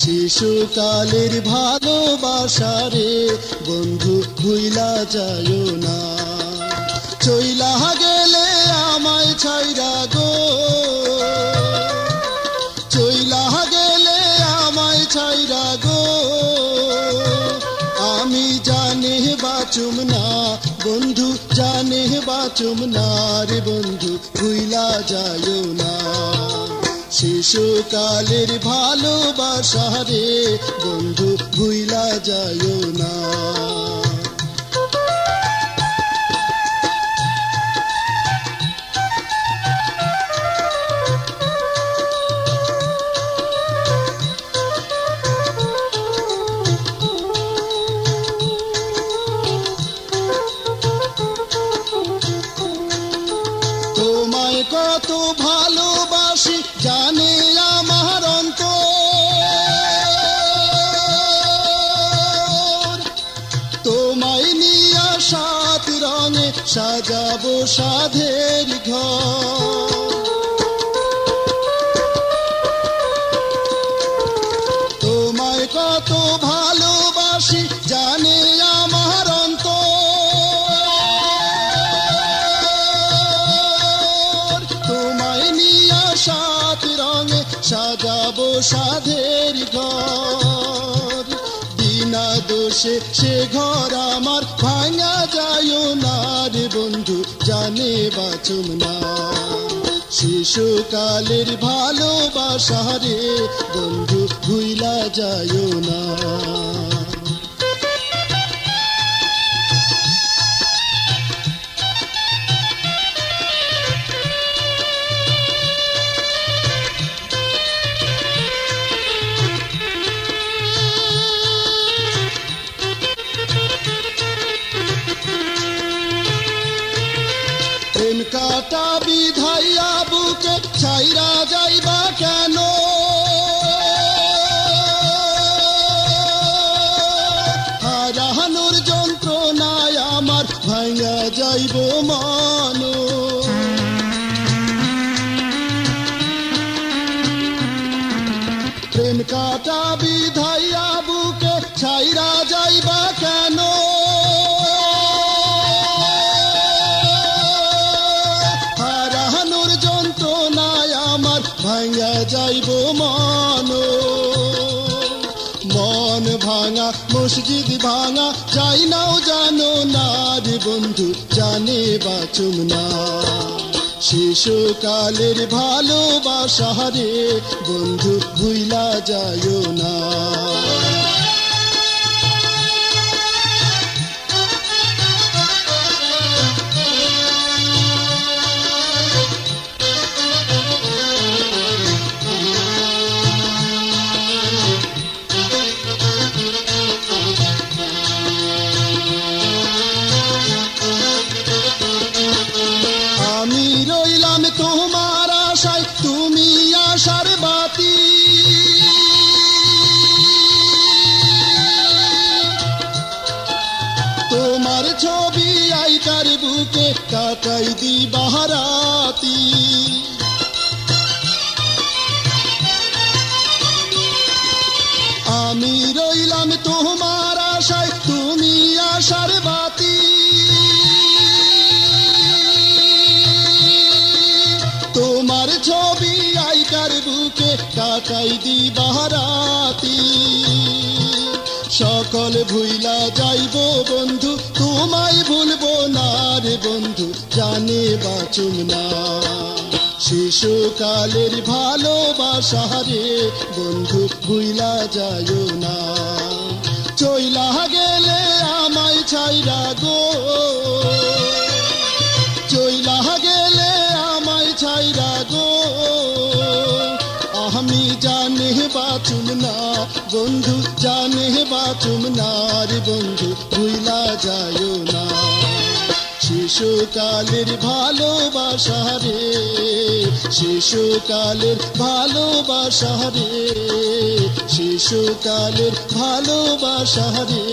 শিশুকালের ভালোবাসা রে বন্ধু ভুইলা যায়ো না, চইলা গেলে আমায় ছাইরা গো, চইলা গেলে আমায় ছাইরা গো, আমি জানে বাঁচুম না বন্ধু, জানে বাঁচুম না রে বন্ধু ভুইলা যায়ো না। শিশুকালের ভালোবাসা রে বন্ধু ভুইলা যায়ো না। তোমায় কত ভালোবাসি জানে আমার অন্তর, তোমায় নিয়া সাত রঙে সাজাবো সাধের ঘর, তোমায় কত ভালোবাসি জানে আমার অন্তর, তোমায় নিয়া সাত রঙে সাজাবো সাধের ঘর, বিনা দোষে সে ঘর আমার ভাঙা যায়ো না রে বন্ধু জানে বাঁচুম না। শিশুকালের ভালোবাসা রে বন্ধু ভুইলা যায়ো না। প্রেম কাটা বিধাইয়া বুকে ছাইরা যাইবা কেন, হারানোর যন্ত্রণায় আমার ভাঙা যাইব মন, প্রেম কাটা বিধাইয়া বুকে ছাইরা যাইবা কেন, ভাঙা যাইব মন, মন ভাঙা মসজিদ ভাঙা যাই নাও জানো না রে বন্ধু জানে বাঁচুম না। শিশুকালের ভালোবাসা রে বন্ধু ভুইলা যায়ো না। আমি রইলাম তোমার আশায় তুমি আশার বাতি, তোমার ছবি আইতার বুকে কাটাই দিবা রাতি, আমি রইলাম তোমার আশায় তুমি আশার বাতি, তোমার ছবি আইকার বুকে কাটাই দিবা রাতি, সকল ভুইলা যাইব বন্ধু তোমায় ভুলবো না রে বন্ধু জানে বাঁচুম না। শিশুকালের ভালোবাসা রে বন্ধু ভুইলা যায়ো না, চইলা গেলে আমায় ছাইরা গো, চইলা গেলে আমায় ছাইরা গো, আমি জানে বাঁচুম না বন্ধু জানে বাঁচুম না রে বন্ধু ভুইলা যায়ো না। শিশুকালের ভালোবাসা রে, শিশুকালের ভালোবাসা রে, শিশুকালের ভালোবাসা রে।